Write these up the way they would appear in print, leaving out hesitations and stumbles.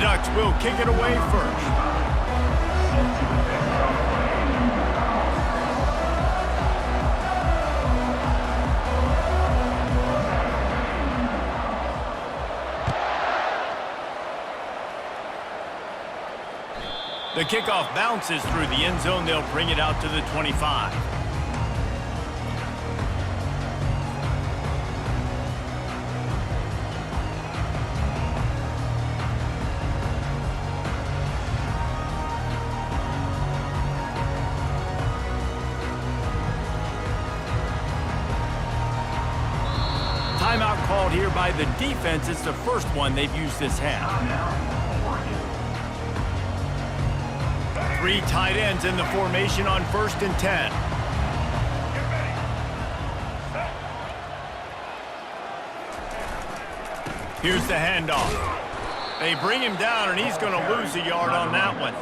Ducks will kick it away first. The kickoff bounces through the end zone. They'll bring it out to the 25. Timeout called here by the defense. It's the first one they've used this half. 3 tight ends in the formation on 1st and 10. Here's the handoff. They bring him down, and he's going to lose a yard on that one.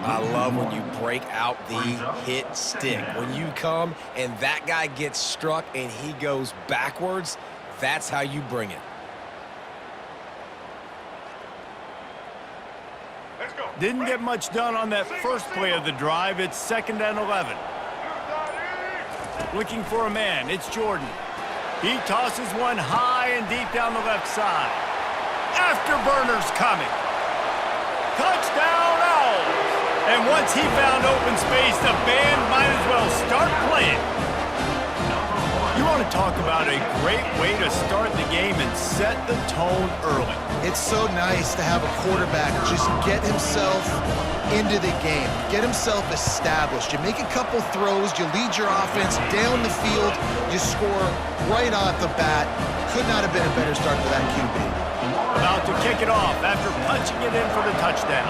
I love when you break out the hit stick. When you come and that guy gets struck and he goes backwards, that's how you bring it. Didn't get much done on that first play of the drive. It's 2nd and 11. Looking for a man. It's Jordan. He tosses one high and deep down the left side. Afterburner's coming. Touchdown Owls! And once he found open space, the band might as well start playing. You want to talk about a great way to start the game and set the tone early. It's so nice to have a quarterback just get himself into the game, get himself established. You make a couple throws, you lead your offense down the field, you score right off the bat. Could not have been a better start for that QB. About to kick it off after punching it in for the touchdown.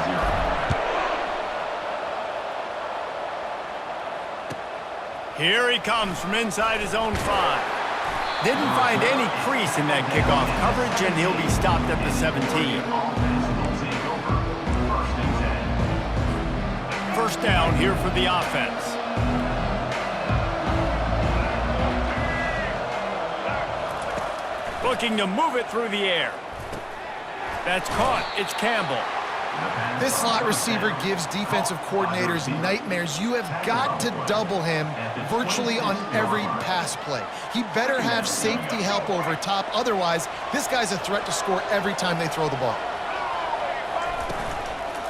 Here he comes from inside his own 5. Didn't find any crease in that kickoff coverage, and he'll be stopped at the 17. First down here for the offense. Looking to move it through the air. That's caught. It's Campbell. This slot receiver gives defensive coordinators nightmares. You have got to double him virtually on every pass play. He better have safety help over top. Otherwise, this guy's a threat to score every time they throw the ball.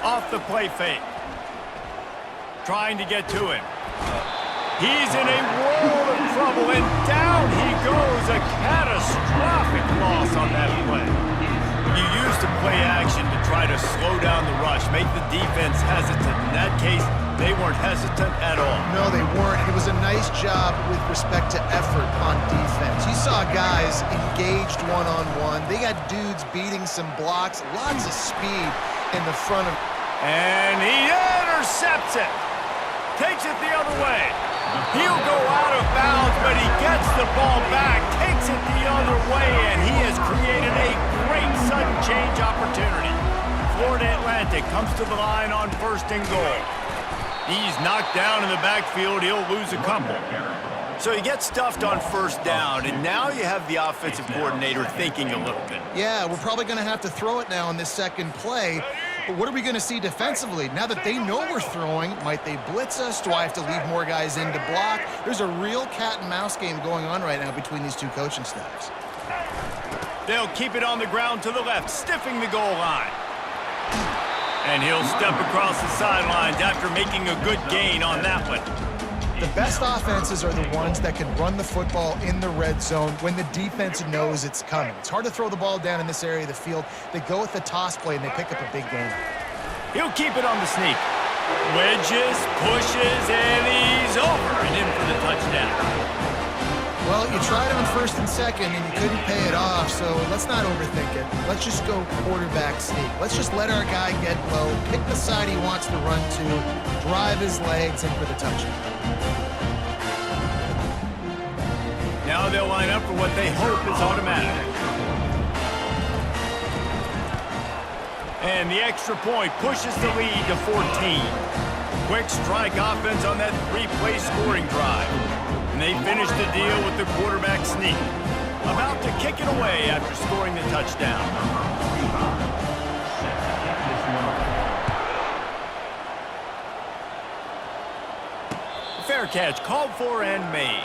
Off the play fake. Trying to get to him. He's in a world of trouble, and down he goes. A catastrophic loss on that play. You used the play action to try to slow down the rush, make the defense hesitant. In that case, they weren't hesitant at all. No, they weren't. It was a nice job with respect to effort on defense. You saw guys engaged one-on-one. They got dudes beating some blocks, lots of speed in the front of... And he intercepts it. Takes it the other way. He'll go out of bounds, but he gets the ball back, takes it the other way, and he has created a great sudden change opportunity. Florida Atlantic comes to the line on 1st and goal. He's knocked down in the backfield. He'll lose a couple. So he gets stuffed on 1st down, and now you have the offensive coordinator thinking a little bit. Yeah, we're probably going to have to throw it now on this second play. But what are we going to see defensively? Now that they know we're throwing, might they blitz us? Do I have to leave more guys in to block? There's a real cat and mouse game going on right now between these two coaching staffs. They'll keep it on the ground to the left, stiffing the goal line. And he'll step across the sidelines after making a good gain on that one. The best offenses are the ones that can run the football in the red zone when the defense knows it's coming. It's hard to throw the ball down in this area of the field. They go with the toss play, and they pick up a big gain. He'll keep it on the sneak. Wedges, pushes, and he's over and in for the touchdown. Well, you tried on 1st and 2nd, and you couldn't pay it off, so let's not overthink it. Let's just go quarterback sneak. Let's just let our guy get low, pick the side he wants to run to, drive his legs in for the touchdown. Now they'll line up for what they hope is automatic. And the extra point pushes the lead to 14. Quick strike offense on that 3-play scoring drive. And they finish the deal with the quarterback sneak. About to kick it away after scoring the touchdown. catch called for and made.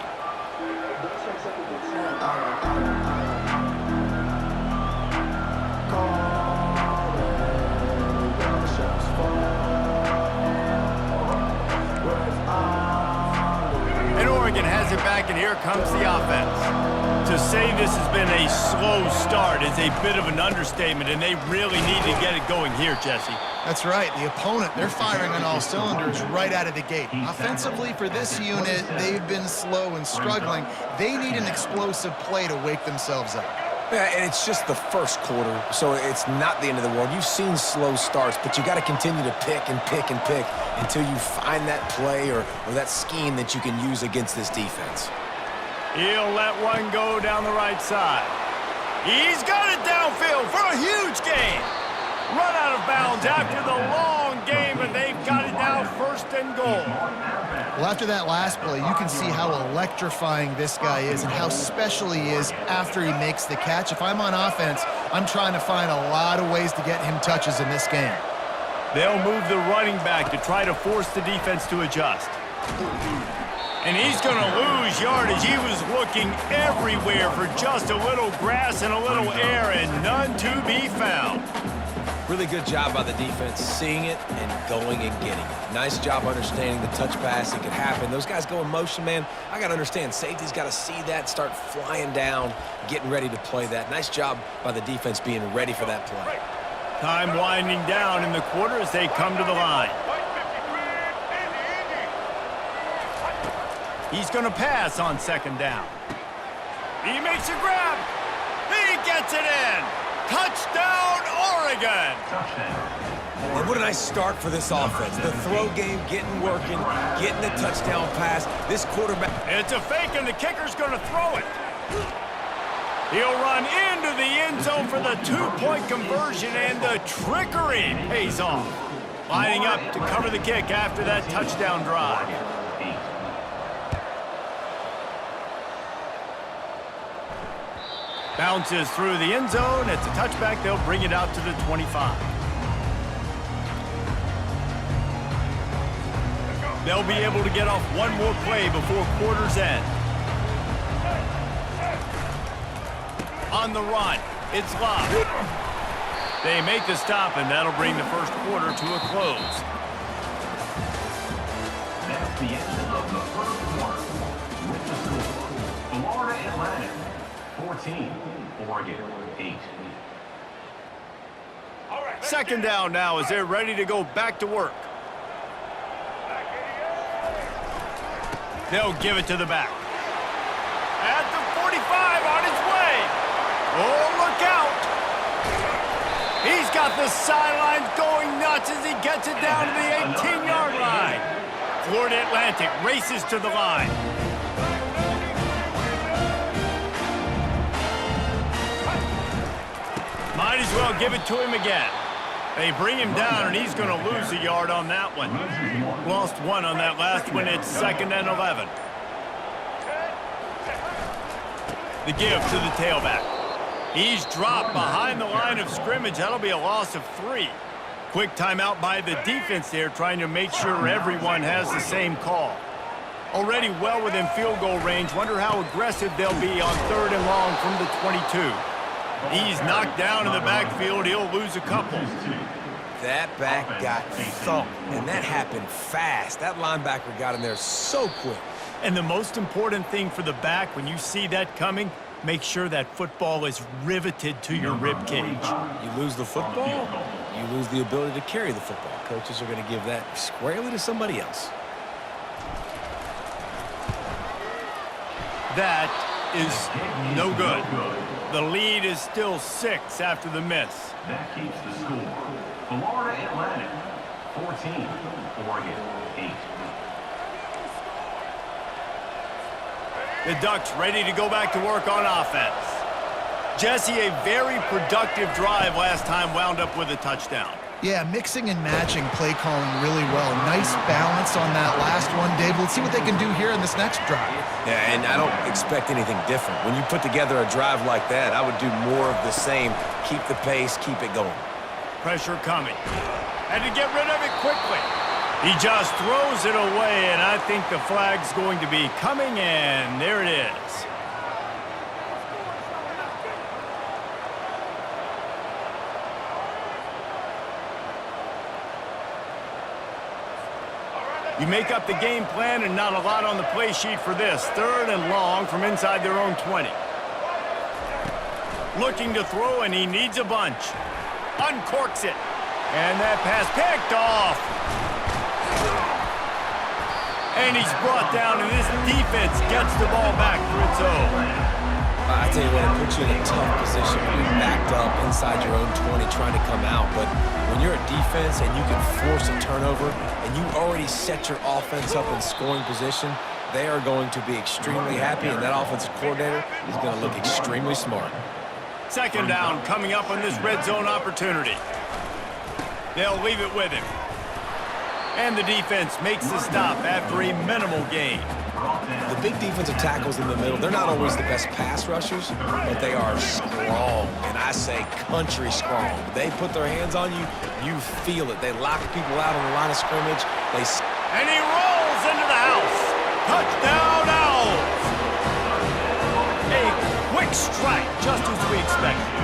And Oregon has it back, and here comes the offense. To say this has been a slow start is a bit of an understatement, and they really need to get it going here, Jesse. That's right. The opponent, they're firing on all cylinders right out of the gate. Offensively, for this unit, they've been slow and struggling. They need an explosive play to wake themselves up. Yeah, and it's just the first quarter, so it's not the end of the world. You've seen slow starts, but you got to continue to pick and pick and pick until you find that play or that scheme that you can use against this defense. He'll let one go down the right side. He's got it downfield for a huge gain. Run out of bounds after the long game, and they've got it now first and goal. Well, after that last play, you can see how electrifying this guy is and how special he is after he makes the catch. If I'm on offense, I'm trying to find a lot of ways to get him touches in this game. They'll move the running back to try to force the defense to adjust. And he's going to lose yardage. He was looking everywhere for just a little grass and a little air, and none to be found. Really good job by the defense, seeing it and going and getting it. Nice job understanding the touch pass. It could happen. Those guys go in motion, man. I got to understand, safety's got to see that, start flying down, getting ready to play that. Nice job by the defense being ready for that play. Time winding down in the quarter as they come to the line. He's going to pass on second down. He makes a grab. He gets it in. Touchdown, Oregon! And what a nice start for this offense. The throw game getting working, getting the touchdown pass. This quarterback... It's a fake, and the kicker's going to throw it. He'll run into the end zone for the two-point conversion, and the trickery pays off. Lining up to cover the kick after that touchdown drive. Bounces through the end zone. It's a touchback. They'll bring it out to the 25. They'll be able to get off one more play before quarter's end. On the run, it's Love. They make the stop, and that'll bring the first quarter to a close. That's the end of the first quarter. With the score, Florida Atlantic 14, Oregon 8. Second down now as they're ready to go back to work. They'll give it to the back. At the 45, on his way. Oh, look out. He's got the sidelines going nuts as he gets it down to the 18-yard line. Florida Atlantic races to the line. Might as well give it to him again. They bring him down, and he's going to lose a yard on that one. Lost one on that last one. It's 2nd and 11. The give to the tailback. He's dropped behind the line of scrimmage. That'll be a loss of 3. Quick timeout by the defense there, trying to make sure everyone has the same call. Already well within field goal range. Wonder how aggressive they'll be on 3rd and long from the 22. He's knocked down in the backfield. He'll lose a couple. That back got thumped, and that happened fast. That linebacker got in there so quick. And the most important thing for the back, when you see that coming, make sure that football is riveted to your rib cage. You lose the football, you lose the ability to carry the football. Coaches are going to give that squarely to somebody else. That is no good. The lead is still 6 after the miss. That keeps the score. Florida Atlantic 14, Oregon 8. The Ducks ready to go back to work on offense. Jesse, a very productive drive last time, wound up with a touchdown. Yeah, mixing and matching play calling really well. Nice balance on that last one, Dave. Let's see what they can do here in this next drive. Yeah, and I don't expect anything different. When you put together a drive like that, I would do more of the same. Keep the pace, keep it going. Pressure coming. Had to get rid of it quickly. He just throws it away, and I think the flag's going to be coming in. There it is. You make up the game plan and not a lot on the play sheet for this. 3rd and long from inside their own 20. Looking to throw, and he needs a bunch. Uncorks it. And that pass picked off. And he's brought down, and this defense gets the ball back for its own. I tell you what, it puts you in a tough position when you're backed up inside your own 20 trying to come out. But when you're a defense and you can force a turnover and you already set your offense up in scoring position, they are going to be extremely happy, and that offensive coordinator is going to look extremely smart. 2nd down coming up on this red zone opportunity. They'll leave it with him. And the defense makes the stop after a minimal gain. The big defensive tackles in the middle, they're not always the best pass rushers, but they are strong, and I say country strong. They put their hands on you, you feel it. They lock people out on the line of scrimmage. And he rolls into the house. Touchdown, Owls! A quick strike, just as we expected.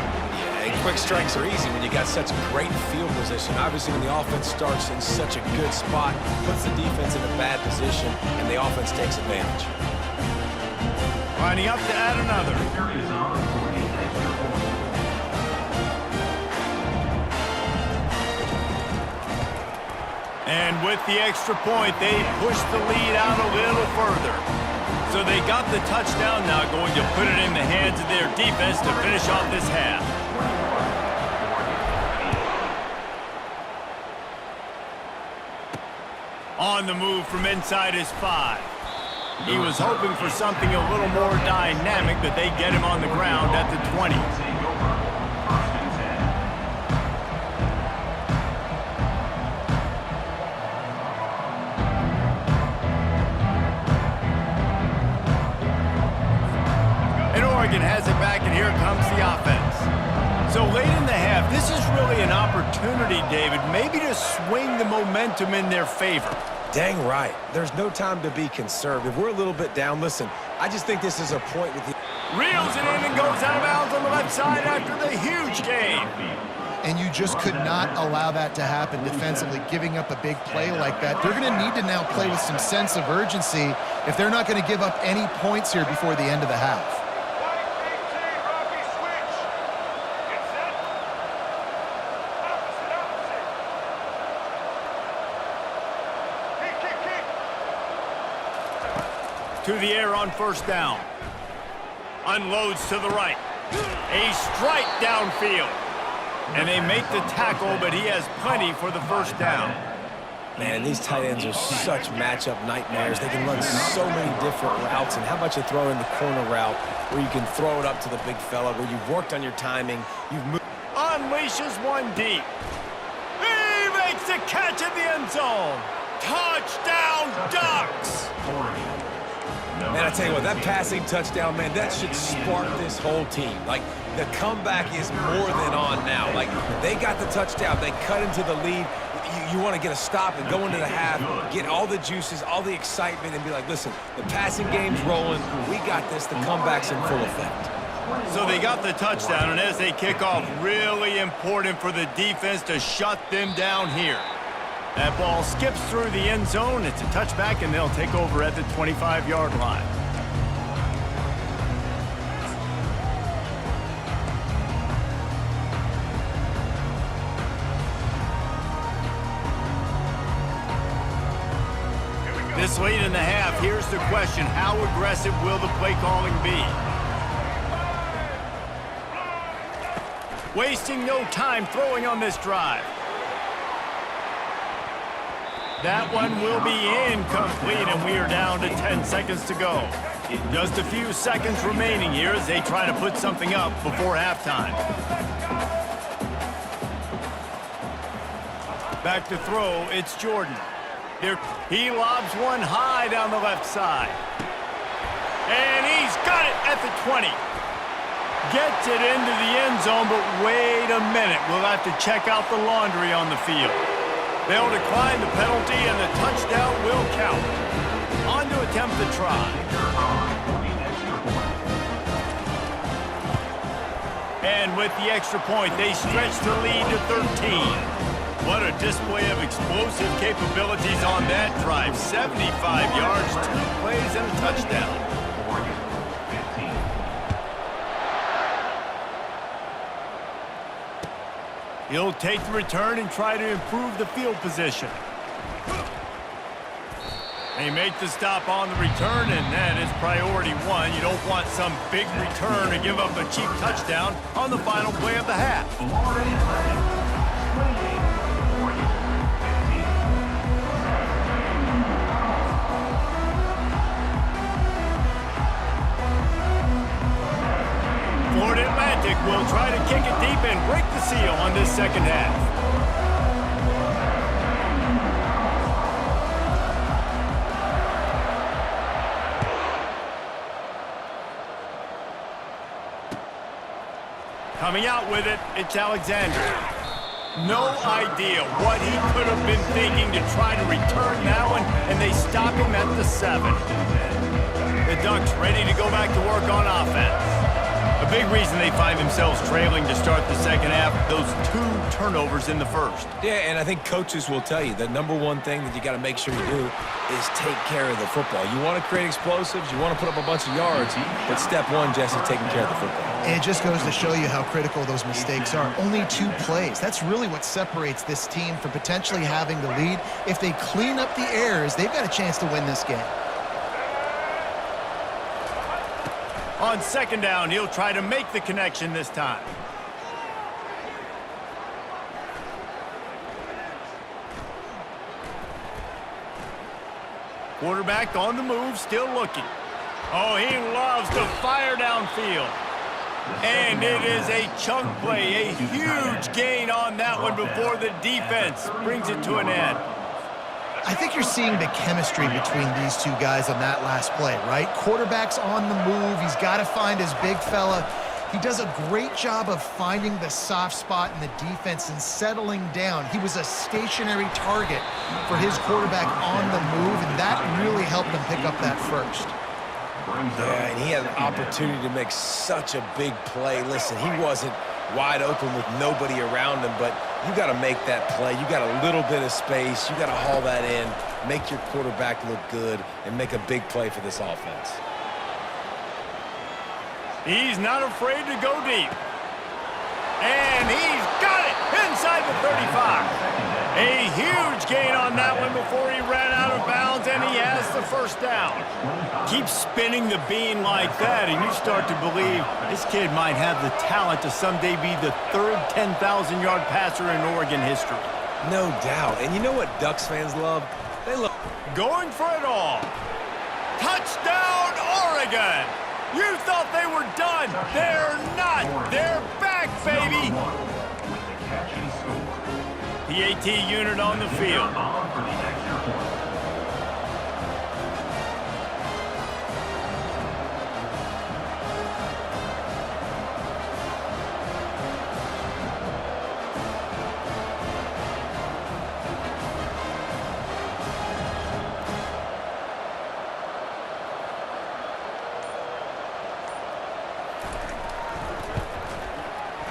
Quick strikes are easy when you got such great field position. Obviously, when the offense starts in such a good spot, puts the defense in a bad position, and the offense takes advantage. Lining up to add another. And with the extra point, they push the lead out a little further. So they got the touchdown, now going to put it in the hands of their defense to finish off this half. On the move from inside his 5. He was hoping for something a little more dynamic, but they get him on the ground at the 20. And Oregon has it back, and here comes the offense. So late in the half, this is really an opportunity, David, maybe to swing the momentum in their favor. Dang right. There's no time to be conservative. We're a little bit down. Listen, I just think this is a point with the... Reels it in and goes out of bounds on the left side after the huge gain. And you just could not allow that to happen defensively, giving up a big play like that. They're going to need to now play with some sense of urgency if they're not going to give up any points here before the end of the half. To the air on 1st down. Unloads to the right. A strike downfield. And they make the tackle, but he has plenty for the 1st down. Man, these tight ends are such matchup nightmares. They can run so many different routes, and how about you throw in the corner route where you can throw it up to the big fella, where you've worked on your timing, you've moved. Unleashes one deep. He makes the catch in the end zone. Touchdown, Ducks! Man, I tell you what, that passing touchdown, man, that should spark this whole team. Like, the comeback is more than on now. Like, they got the touchdown. They cut into the lead. You want to get a stop and go into the half, get all the juices, all the excitement, and be like, listen, the passing game's rolling. We got this. The comeback's in full effect. So they got the touchdown, and as they kick off, really important for the defense to shut them down here. That ball skips through the end zone. It's a touchback, and they'll take over at the 25-yard line. This late in the half, here's the question. How aggressive will the play calling be? Wasting no time throwing on this drive. That one will be incomplete, and we are down to 10 seconds to go. Just a few seconds remaining here as they try to put something up before halftime. Back to throw, it's Jordan. He lobs one high down the left side. And he's got it at the 20. Gets it into the end zone, but wait a minute. We'll have to check out the laundry on the field. They'll decline the penalty, and the touchdown will count. On to attempt the try. And with the extra point, they stretch the lead to 13. What a display of explosive capabilities on that drive. 75 yards, 2 plays, and a touchdown. He'll take the return and try to improve the field position. They make the stop on the return, and that is priority 1. You don't want some big return to give up a cheap touchdown on the final play of the half. Florida Atlantic will try to kick it deep and break the seal on this second half. Coming out with it, it's Alexander. No idea what he could have been thinking to try to return that one, and they stop him at the 7. The Ducks ready to go back to work on offense. A big reason they find themselves trailing to start the second half, those 2 turnovers in the first. Yeah, and I think coaches will tell you the number one thing that you got to make sure you do is take care of the football. You want to create explosives, you want to put up a bunch of yards, but step 1, Jesse, taking care of the football. And it just goes to show you how critical those mistakes are. Only 2 plays. That's really what separates this team from potentially having the lead. If they clean up the errors, they've got a chance to win this game. On second down, he'll try to make the connection this time. Quarterback on the move, still looking. Oh, he loves to fire downfield. And it is a chunk play, a huge gain on that one before the defense brings it to an end. I think you're seeing the chemistry between these 2 guys on that last play, right? Quarterback's on the move. He's got to find his big fella. He does a great job of finding the soft spot in the defense and settling down. He was a stationary target for his quarterback on the move, and that really helped him pick up that first. Yeah, and he had an opportunity to make such a big play. Listen, he wasn't wide open with nobody around him, but you got to make that play. You got a little bit of space. You got to haul that in, make your quarterback look good, and make a big play for this offense. He's not afraid to go deep. And he's got it inside the 35. A huge gain on that one before he ran out of bounds, and he has the first down. Keep spinning the bean like that, and you start to believe this kid might have the talent to someday be the 3rd 10,000-yard passer in Oregon history. No doubt. And you know what Ducks fans love? They love going for it all. Touchdown, Oregon! You thought they were done. They're not. They're back, baby. PAT unit on the field.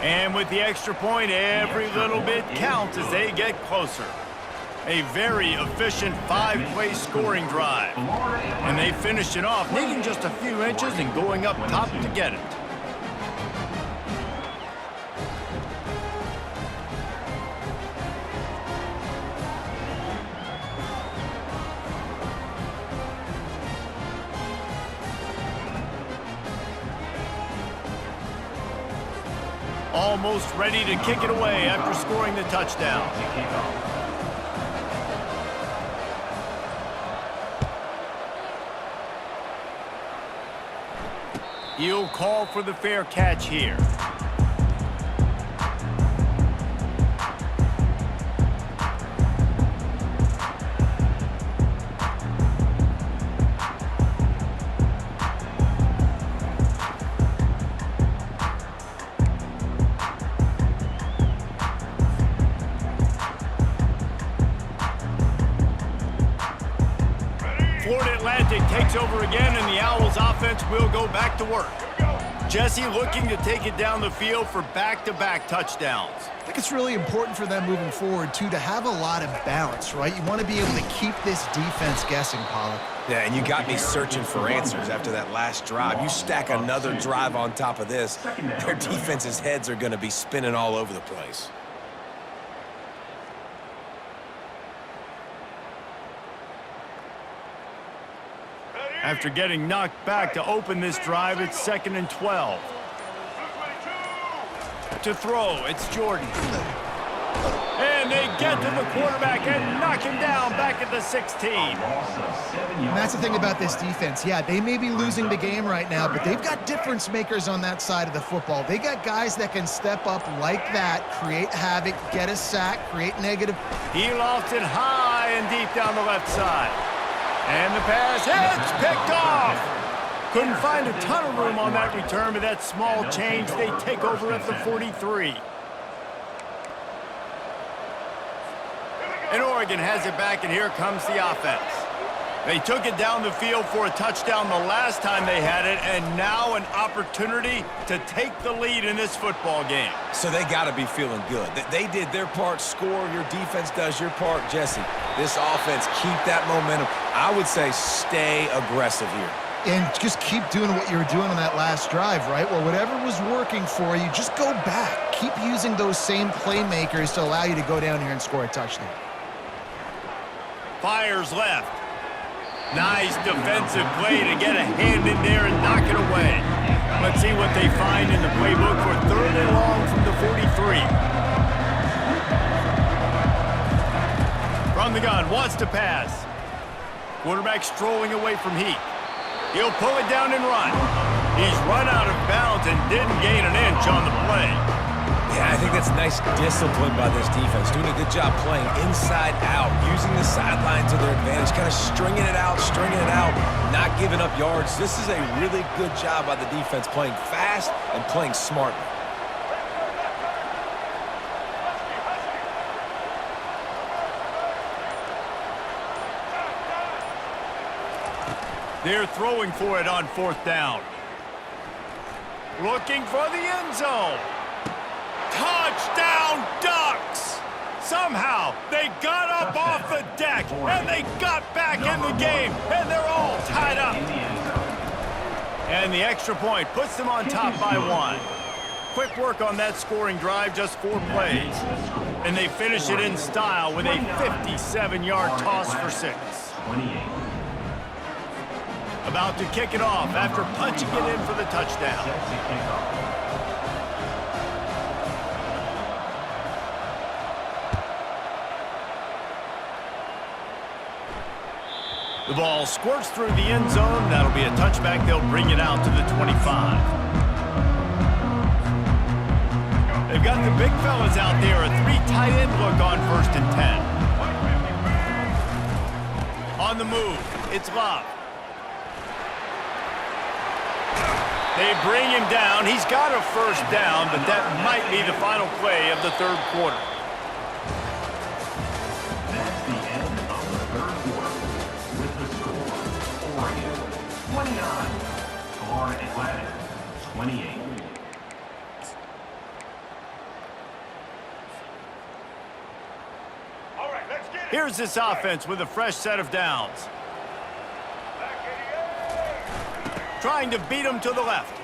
And with the extra point, every little bit counts as they get closer. A very efficient 5-play scoring drive. And they finished it off, needing just a few inches and going up top to get it. Almost ready to kick it away after scoring the touchdown. He'll call for the fair catch here. tactic takes over again, and the Owls offense will go back to work. Jesse looking to take it down the field for back-to-back touchdowns. I think it's really important for them moving forward, too, to have a lot of balance, right? You want to be able to keep this defense guessing, Pollard. Yeah, and you got me searching for answers after that last drive. You stack another drive on top of this, their defense's heads are going to be spinning all over the place. After getting knocked back to open this drive, it's 2nd and 12. To throw, it's Jordan. And they get to the quarterback and knock him down back at the 16. And that's the thing about this defense. Yeah, they may be losing the game right now, but they've got difference makers on that side of the football. They got guys that can step up like that, create havoc, get a sack, create negative. He lofted high and deep down the left side. And the pass hits, picked off. Couldn't find a ton of room on that return, but that small change, they take over at the 43. And Oregon has it back, and here comes the offense. They took it down the field for a touchdown the last time they had it, and now an opportunity to take the lead in this football game. So they got to be feeling good. They did their part, score. Your defense does your part, Jesse. This offense, keep that momentum. I would say stay aggressive here. And just keep doing what you were doing on that last drive, right? Well, whatever was working for you, just go back. Keep using those same playmakers to allow you to go down here and score a touchdown. Fires left. Nice defensive play to get a hand in there and knock it away. Let's see what they find in the playbook for 3rd and long from the 43. From the gun, wants to pass. Quarterback strolling away from Heat. He'll pull it down and run. He's run out of bounds and didn't gain an inch on the play. Yeah, I think that's nice discipline by this defense. Doing a good job playing inside out, using the sideline to their advantage, kind of stringing it out, not giving up yards. This is a really good job by the defense, playing fast and playing smartly. They're throwing for it on 4th down. Looking for the end zone. Touchdown, Ducks! Somehow, they got up off the deck, and they got back in the game, and they're all tied up. And the extra point puts them on top by 1. Quick work on that scoring drive, just 4 plays. And they finish it in style with a 57-yard toss for 6. About to kick it off after punching it in for the touchdown. The ball squirts through the end zone. That'll be a touchback. They'll bring it out to the 25. They've got the big fellas out there. A 3 tight end look on 1st and 10. On the move, it's Love. They bring him down. He's got a 1st down, but that might be the final play of the 3rd quarter. That's the end of the 3rd quarter. With the score, Oregon 29, Florida Atlantic 28. Here's this offense with a fresh set of downs. Trying to beat him to the left.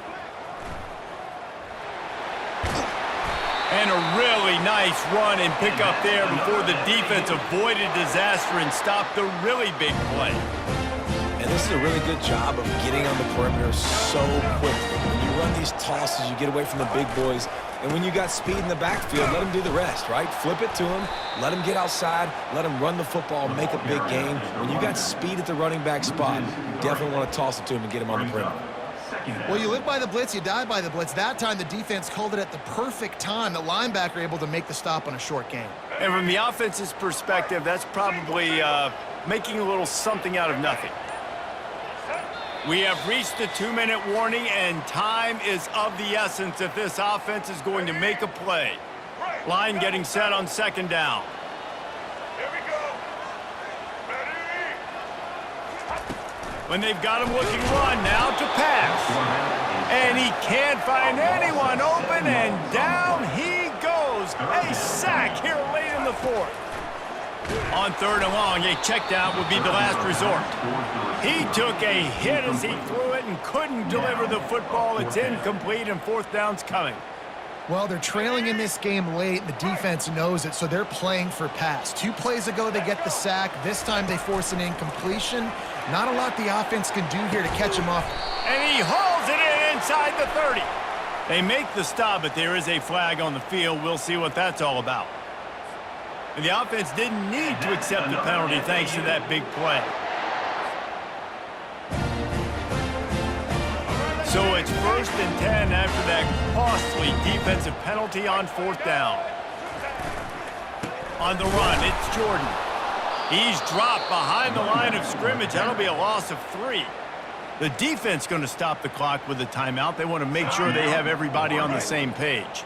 And a really nice run and pick up there before the defense avoided disaster and stopped the really big play. And this is a really good job of getting on the perimeter so quickly. When you run these tosses, you get away from the big boys. And when you got speed in the backfield, let them do the rest, right? Flip it to them, let them get outside, let them run the football, make a big gain. When you got speed at the running back spot, you definitely want to toss it to him and get him on the perimeter. Well, you live by the blitz, you die by the blitz. That time, the defense called it at the perfect time. The linebacker able to make the stop on a short gain. And from the offense's perspective, that's probably making a little something out of nothing. We have reached the 2-minute warning, and time is of the essence if this offense is going to make a play. Line getting set on 2nd down. Here we go. Ready? when they've got him looking run, now to pass. And he can't find anyone open, and down he goes. A sack here late in the fourth. On 3rd and long, a check down would be the last resort. He took a hit as he threw it and couldn't deliver the football. It's incomplete, and 4th down's coming. Well, they're trailing in this game late, and the defense knows it, so they're playing for pass. 2 plays ago, they get the sack. This time, they force an incompletion. Not a lot the offense can do here to catch him off. And he hauls it in inside the 30. They make the stop, but there is a flag on the field. We'll see what that's all about. And the offense didn't need to accept the penalty thanks to that big play. So it's 1st and 10 after that costly defensive penalty on 4th down. On the run, it's Jordan. He's dropped behind the line of scrimmage. That'll be a loss of 3. The defense going to stop the clock with a timeout. They want to make sure they have everybody on the same page.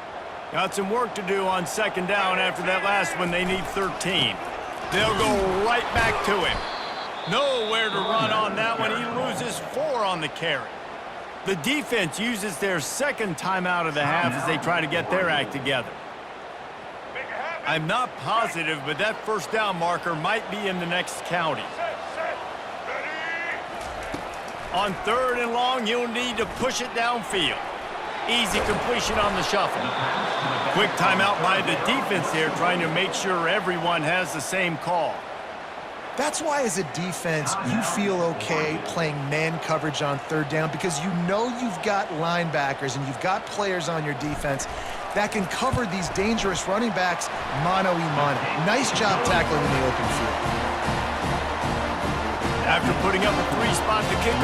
Got some work to do on 2nd down after that last one. They need 13. They'll go right back to him. Nowhere to run on that one. He loses 4 on the carry. The defense uses their 2nd timeout of the half as they try to get their act together. I'm not positive, but that 1st down marker might be in the next county. On 3rd and long, you'll need to push it downfield. Easy completion on the shuffle. Quick timeout by the defense there, trying to make sure everyone has the same call. That's why, as a defense, you feel okay playing man coverage on 3rd down, because you know you've got linebackers and you've got players on your defense that can cover these dangerous running backs mano-a-mano. Nice job tackling in the open field. After putting up a 3 spot to kick